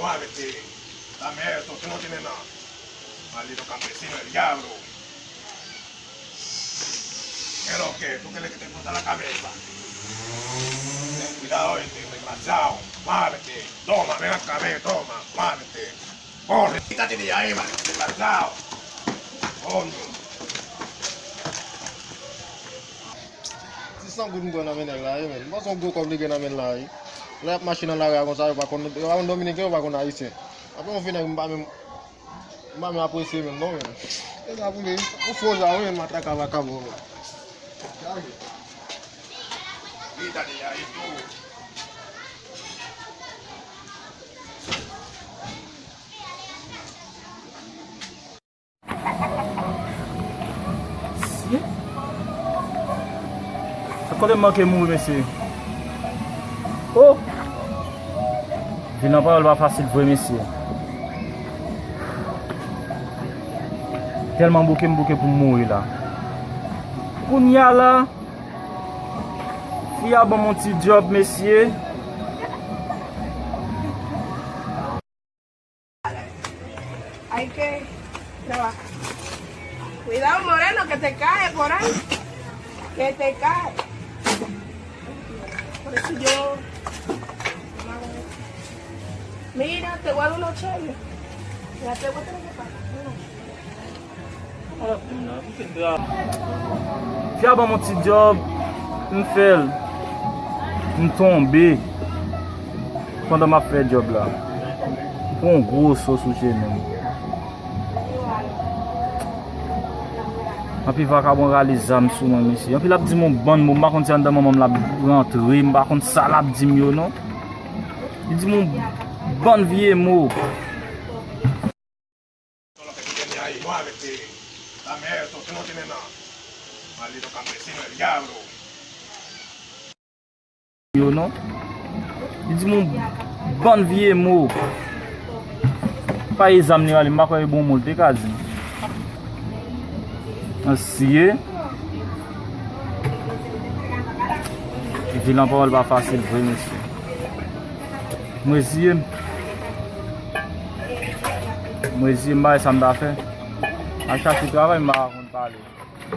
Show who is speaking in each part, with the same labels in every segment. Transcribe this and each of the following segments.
Speaker 1: muévete. Dame esto, tú no tienes nada. Maldito campesino, el diablo. ¿Qué es lo que? ¿Tú quieres que te corta la cabeza? Ten cuidado, desgraciado. Muévete. Toma, ven acá, ven, toma. Muévete. Corre, quítate de ahí, desgraciado. Coño.
Speaker 2: Si san goun mwen nan men la yi men. Mwen son go kom li gen nan men la yi. La machine nan la re akon sa yo pa kon. Yo akon Dominique yo pa kon a isen. Ape mwen finen mba men apresi men non men. E la pou men. Ou foza men matraka vakabo men.
Speaker 1: Quítate de ahí, tú.
Speaker 3: Akole manke mou mesi. Oh! Vi nan pa va fasil vwe mesi. Telman bouke pou mou la. Kounya la. Fia bon mon ti job mesi.
Speaker 4: Hay que trabajar. Cuidado, Moreno, que te cae por ahí. Que te cae. Por eso yo... Mira, te voy a dar unos cheles. Ya te voy a tener que pagar.
Speaker 3: Fia bon mon ti job. M'fel. M'tombe. Pendant ma fait job là. Pour un gros sauce sous chez nous. Api va ka bon realizam sou mon mesi. Api la di mon bon mou, ma konti an dan mon la rentre, ma konti sa la di yo non. Il dit mon bon vie mou.
Speaker 1: Todo lo que tú tienes ahí, muévete. Dame esto, tú no tienes nada. Maldito campesino, el diablo.
Speaker 3: Yo non. Il dit mon bon vie mou. Pa exam ni wali, ma koye bon mou te ka di. Asiye. Vilan parole pas facile vrai monsieur. Moi zi mba ça m'a fait. À chaque travail m'a raconté parler.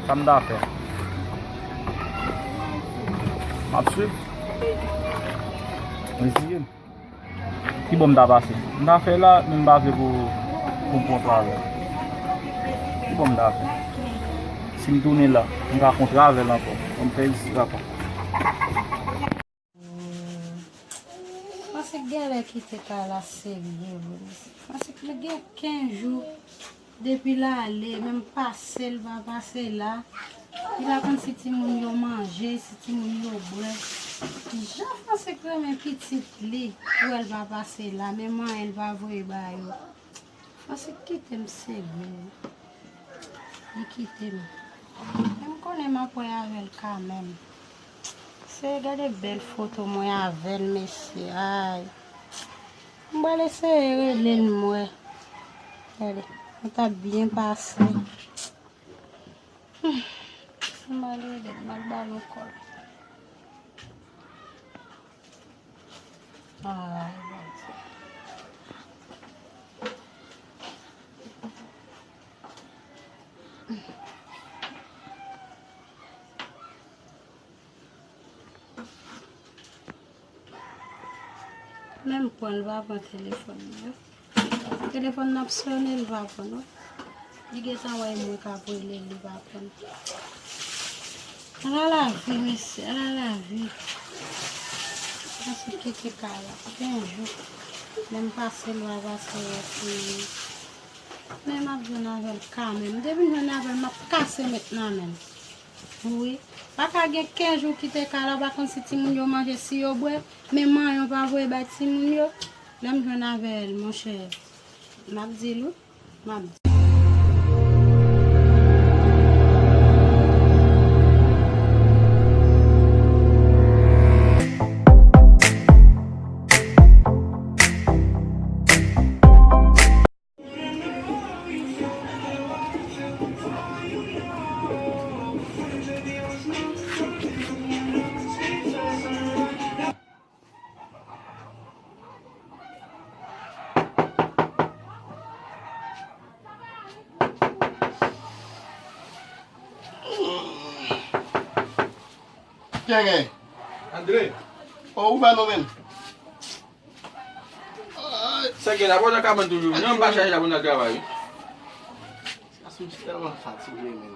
Speaker 3: Ça m'a fait. Absolument. Moi zi. Qui bon m'a passé. M'a fait là, m'a fait pour travail. Qui bon m'a fait. Si je tourne là, je vais rencontrer avec encore. On me fait ici, d'accord.
Speaker 5: Parce que elle qui était à la série, parce que le gars 15 jours depuis là aller, même passer, elle va passer là. Il a comme si tu m'as mangé, si tu m'as boire. Je pense que mes petites lit où elle va passer là, mais moi elle va voir bail. Parce que qui t'aime c'est bien. Il quitte moi. Je me connais ma pointe avec elle quand même. C'est regarder belles photos moi avec elle, monsieur. Aïe. Je vais laisser elle moi. Allez, on t'a bien passé. Je vais aller dans le col. Aïe. Même quand elle va prendre le téléphone, le téléphone n'a pas sonné, elle va prendre. Il y a ça, ouais, moi, quand elle va prendre. Elle a la vie, monsieur, elle a la vie. C'est qui est calme, 15 jours. Même passer, elle va passer. Même avec elle quand même. Depuis que elle m'a cassé maintenant même. Oui. Pas qu'à 15 jours qui te calme, pas comme si tu manges si au bois. Mais moi, on va voir les petits gens. Là, je viens avec elle, mon cher. Je dis, je
Speaker 2: Kenge,
Speaker 6: Andre,
Speaker 2: ou va nou men?
Speaker 6: se gen la bon akaman toujou, nan ba chaje la bon akavay.
Speaker 2: Asun si telman fatige men.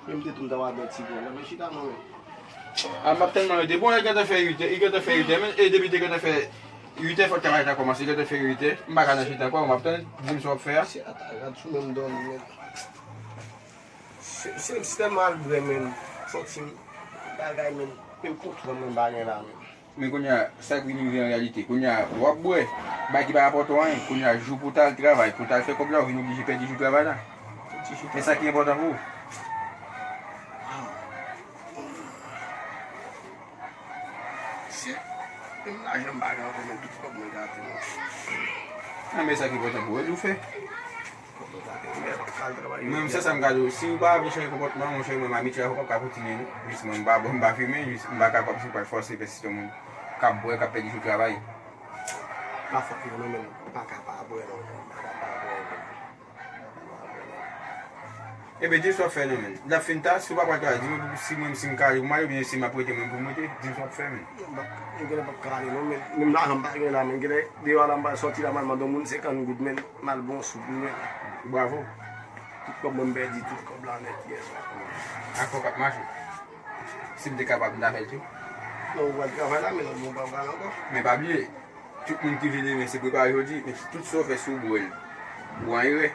Speaker 2: Mwen mte toum dawa bet si gen, la men chita nou men.
Speaker 6: A map telman de bon, il gata fè yute men, e debi te gata fè yute fòk travay ta komanse, il gata fè yute, mba gana chita kwa, map ten, dim so ap fè.
Speaker 2: Si ata, gade sou men don men. Se telman bre men, fòk si bagay men, men koutran men bagay la men.
Speaker 6: Men konya, sak vini vè en realite, konya wap bwe, bay ki ba rapoto an, konya jou pou tal travay, pou tal fè kop la, ou vin oblije pè di jou travay la. E sa ki important pou.
Speaker 2: Se, men la jen bagay an men, tout kop men gate men.
Speaker 6: Nan men sa ki important pou, e jou fè.
Speaker 2: Kop men gate men, kal travay.
Speaker 6: Mwen se sa m gado, si ou ba avye chanye kompotman, mwen chanye mwen mamit ya hop ka koutine nou. Jis mwen mba filme, jis mba ka kop si kwa force pe si ton moun. Kap bwe, kap pe di jou travay.
Speaker 2: Pa fok yon men, pa ka pa abwe non. Pa ka pa abwe non.
Speaker 6: Ebe, dim so fè nou men. La fin ta, si ou ba kwa travay, dim si mwen sim kari ou mayo, bine si ma prete mwen pou mwete, dim so fè men.
Speaker 2: Yon gele pa kari non men. Mwen la an bagay la men, gele dewa lan ba sorti la man mandon moun 50 goud men, mal bon souk men.
Speaker 6: Bravo.
Speaker 2: Tout kop mwen be di, tout kop la net yes.
Speaker 6: Ako kap machou. Si mte kapap mda fel tou.
Speaker 2: Non wad travay la men, mwen pa wad anko.
Speaker 6: Men pa biye, tout moun ki vide men se prepare jodi, men tout so fè sou bouel. Bouan yore.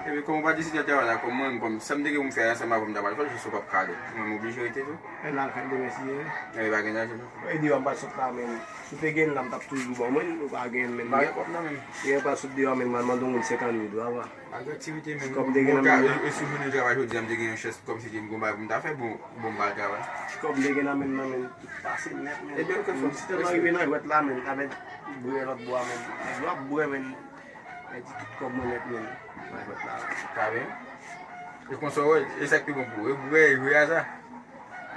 Speaker 6: Ebe, kon mwen pa disi te wala, kon mwen kom, samde ge mwen fè ansama kom dabal, fòl jisou kap kade. Mwen m'oblige yote tou.
Speaker 2: E lan fèl de mesi ye.
Speaker 6: Ebe, bagen nan jen.
Speaker 2: E di wan ba sot la men, sou te gen lam tap toujou ba men, ou bagen men.
Speaker 6: Bagen kop nan men.
Speaker 2: E ba sot di wan men, man mandon moun 50 goud wava.
Speaker 6: Bagen aktivite men.
Speaker 2: Kom de gen nan men.
Speaker 6: E sou jounen travay jodi, am de gen yon ches kom si jen gomba mwen ta fè bon bal travay.
Speaker 2: Kom de gen nan men, tout pase net men.
Speaker 6: Ebe, kon fòm.
Speaker 2: Si te nan yon nan wet la men, avet bouye lot boa men. E do ap bouye men, e di tout kop men net men. Nan wet la.
Speaker 6: Ta ven. E kon so wè, e sak pi bon pou. E bouye, e bouye a sa.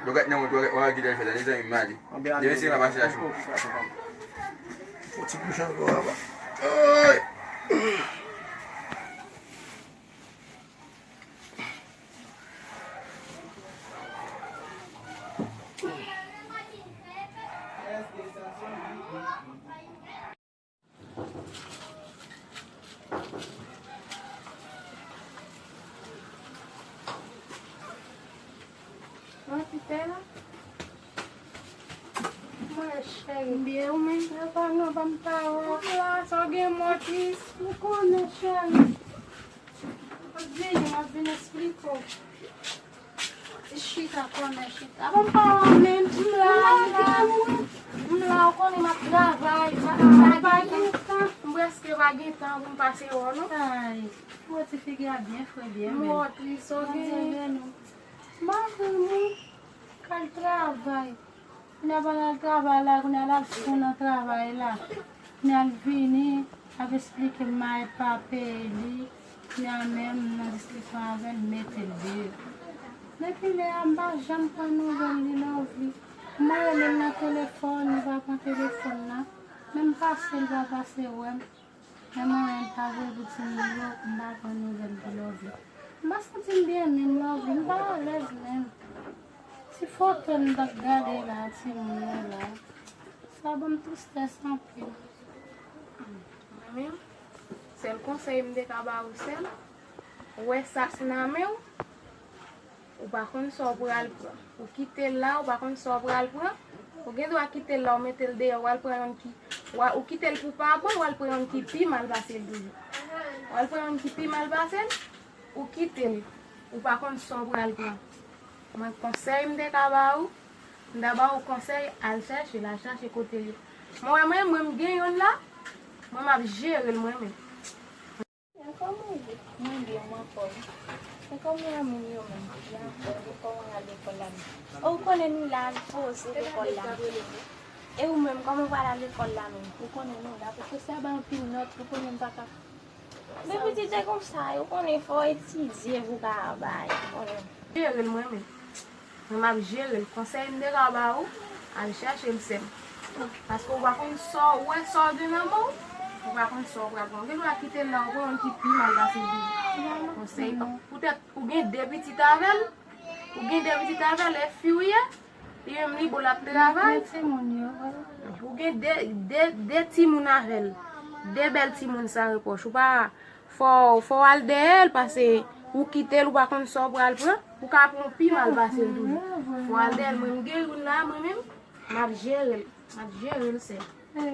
Speaker 6: Logat nan wè wè giden fè dan, e zan yon mali. Deve si yon abasi la chou.
Speaker 2: Foti kouchan kwa wava. Oy!
Speaker 5: Mbiyeu men, eu pa nou bam pa wak la, so gen motis, nou konen chan. Mwen vin espliko. Chita konen chita. Bam pa wak men, mla konen mak travay, mwen eske wagi tan mwen pase wano. Ay, mwen te figya bien, fwe bien men. Motis, so gen. Mwen kal travay. Kwenye ban travay la, kwenye la skoun an travay la. Kwenye vini, ave explike may pape li. Kwenye men, nan explike aven metel bi. Depi le amba, jan pa nouvel li la ouvi. Mwen men na telefon, ni va pan telefon la. Men pase, li va pase wem. Mwen pa ve bouti ni yo, mba pan nouvel bi la ouvi. Mba satin bien men la ouvi, mba alez men. Si foto ndak gade la, si mwen la, sa bon tristesse anpil.
Speaker 4: Mwen, sel konsey mde kaba ou sel, ou saksinan men, ou bakon so pral pran. Ou kite la, ou bakon so pral pran, ou gen do a kite la ou metel de, ou al pran ki, ou kite l pou pa bon, ou al pran ki pi mal basel doujou. Ou al pran ki pi mal basel, ou kite l, ou bakon so pral pran. Mwen konsey mde kaba ou, mdaba ou konsey al chache, la chache kote li. Mwen gen yon la, mwen map jere mwen men.
Speaker 5: Mwen di yon mwen mwen yon men, yon kon mwen al ekol la mi. Ou konen nou la pose ekol la mi. E ou men kon mwen wala l'ekol la mi. Ou konen nou la, pou se ban pil not, ou konen baka. Men pou ti te kon sa, ou konen fo etize vou ka abay.
Speaker 4: Jere mwen men. Mwen map jere, konsey mde kaba ou, al chache l sem. Paske ou bakon so, ou e so de nan mou, ou pa kon so pral pran. Gen wak kite la ou pran ki pi mal base di. Konsey, peut-être ou gen de petit avel, ou gen de petit avel e fiouye, li yon li bol ap travay. Ou gen de timoun avel, de bel timoun sa reproche. Ou pa fò al de el, parce ou kite ou pa kon so pral pran, ou ka pran pi mal base di. Fò al de el, mwen gen yon la, mwen men, map jere el se. Oui,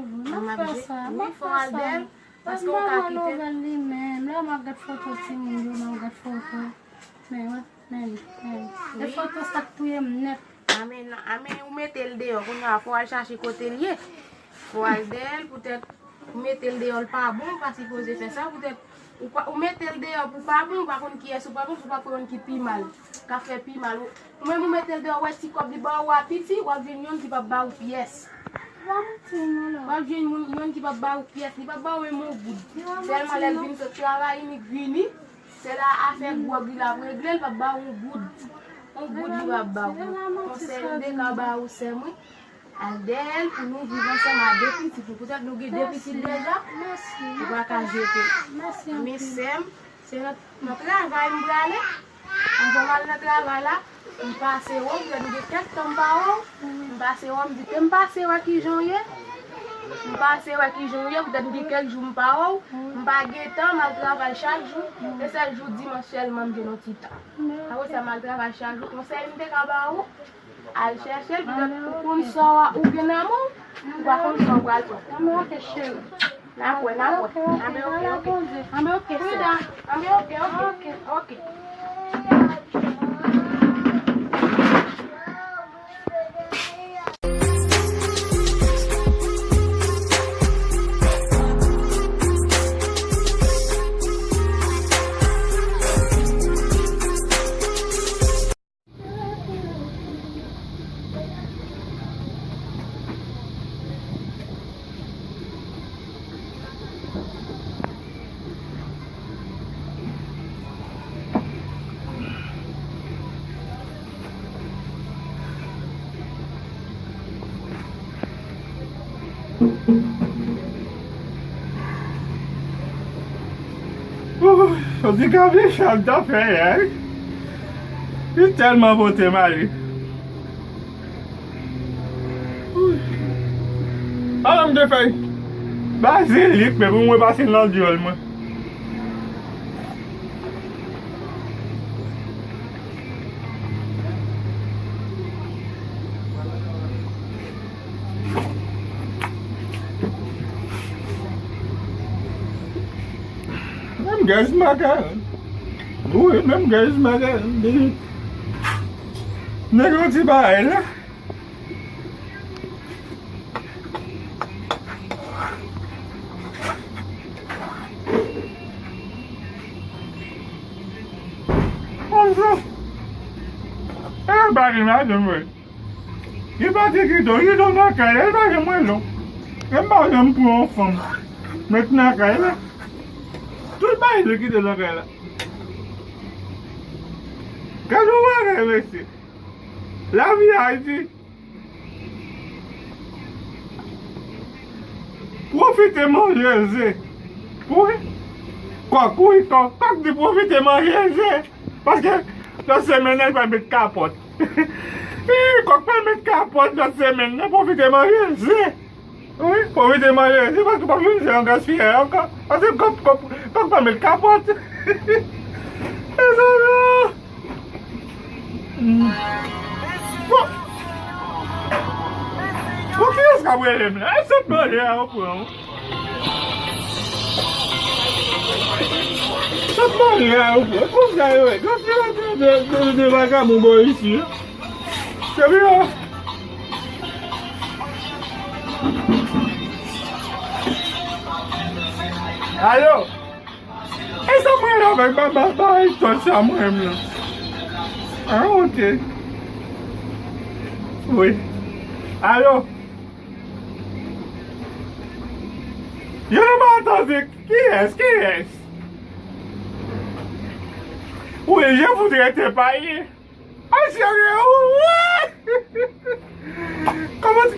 Speaker 4: fò al de el, parce qu'on ka kite.
Speaker 5: Là, on regarde photo si mon on regarde photo. Les photos ça tout est net.
Speaker 4: Amen, ou mette le dehors, on faut aller chercher côté lié. Faut aller d'elle, peut-être, ou mette le dehors pas bon, parce qu'il faut faire ça, peut-être, ou mette le dehors pour pas bon, par contre qui est pas bon, pour pas prendre qui pi mal, qui fait pi mal. Ou même ou mette le dehors, ouais, si comme du bas ou à petit, ou à venir qui va bas ou pièce. Ou à venir qui va bas ou pièce, il va bas ou même au bout. Tellement elle vient se travailler, il vient, c'est là à faire boire de la régler, il va bas ou bout. On bout li va ba ou. Conseil de ka ba ou c'est moi. Adèle pour nous vivre ensemble à deux petits. Peut-être nous avons deux petits déjà.
Speaker 5: Merci.
Speaker 4: On va pas jeter.
Speaker 5: Merci.
Speaker 4: Mais c'est notre travail nous aller. On va mal notre travail là. On passe au vous avez des têtes comme ba ou. On passe au dit t'aimes passer wa qui janvier. On passe wa qui janvier vous avez dit quelques jours pas ou. On pas temps mal travail chaque jour. Et ça jour dimanche seulement de notre temps. Ah oui, ça mal travail chaque jour. Conseil de ka ba ou. Al chercher peut-être pour so ou bien amour. Ou pas pour so pour alto.
Speaker 5: Amé ok chérie.
Speaker 4: Na ouais. Amé ok.
Speaker 5: Amé ok.
Speaker 4: Amé ok.
Speaker 3: On dit qu'à vie, chante d'affaires, hein? Il est tellement beau, t'es marié. Alors, je fais. Basilic, mais vous me passez dans le duel, moi. Même gaz macaron. Oui, même gaz macaron. Négocie pas elle. Bonjour. Ah, bah, il m'a demandé. Il va dire qu'il doit y donner un cahier, il va y avoir long. Il va y avoir pour une femme. Maintenant, cahier là. Tout le monde est qui de la cahier là. Quand on va rester, la vie a dit. Profitez manger. Oui. Quoi, quand tu profites manger, parce que la semaine, elle va mettre capote. Quand elle met capote la semaine, elle profite manger. Oui, profite manger, parce que pas besoin de gaspiller encore. Parce que quand elle met capote, c'est ça. Por que esse cabelo é melhor? Essa mulher, pô. Essa mulher, pô. Como é, ué? Gostei de vagabundo ici. Você viu? Alô? Essa mulher vai babar e torcer a mulher, meu. Ah, ok. Oui. Allô? Eu não vou entender. Quem é? Oui, je voudrais te parler. Ah, sérieux?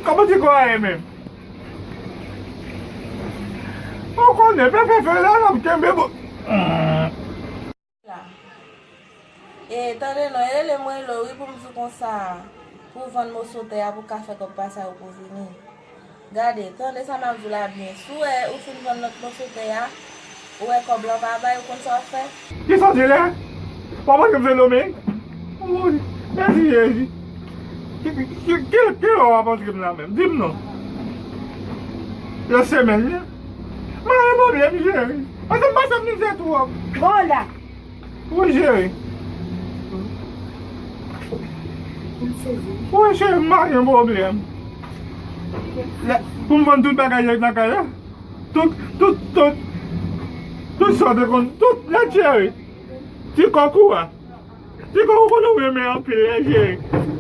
Speaker 3: Comment tu crois même? Pourquoi
Speaker 1: on est fait là, là, kembe bo.
Speaker 7: E, tande nou, e le mwen lo, pou msou kon sa, pou vande mou sote ya pou kafe kop pasa ou pou vini. Gade, tande sa nan vou la bien. Sou e, ou fin vande not mou sote ya, ou e kob lan babay, ou kon sa fe?
Speaker 1: Ki sa di le? Papa ke mse lome? Merci, Yezi. Ki lo wapans ke mla men? Dim nou. La semen, ya? Mwen yon problem, Jerry. Ase mba se mnize tou wap.
Speaker 5: Bon la.
Speaker 1: Oui, Jerry. Oui, Jerry, mba yon problem. Pou mwen tout bagay yon nakaya? Tout sorte kon, tout la Jerry. Ti kokou wa? Ti kokou kon nou weme an pil, Jerry.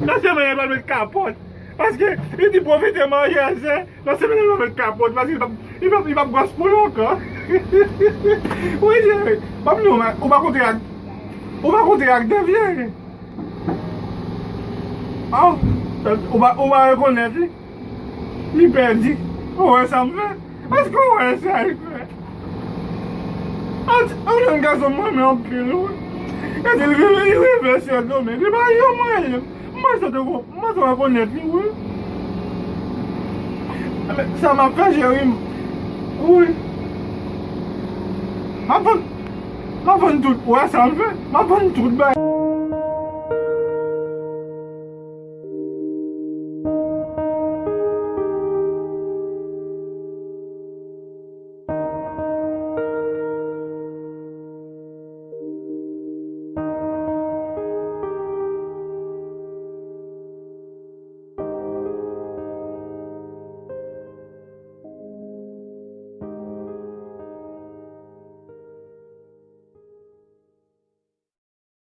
Speaker 1: La semen yon met kapot. Paske, yon di profite manje ase, la semen yon met kapot. Paske, yon va gos pou yon ka. Oui, Jerry. Pam nou, ou va konti ak dev, Jerry. Ou va rekonet li. Li perdi. Ou wè sa mwen. Aske ou wè sa yon fè. An yon gason mwen an pil, ou. E di li reverse do men. Li ba yon mwen. Mwen se rekonet li, ou. Sa m'a fè, Jerry. Ou. Ma fon tout. Ou wè sa mwen fè. Ma fon tout, bè.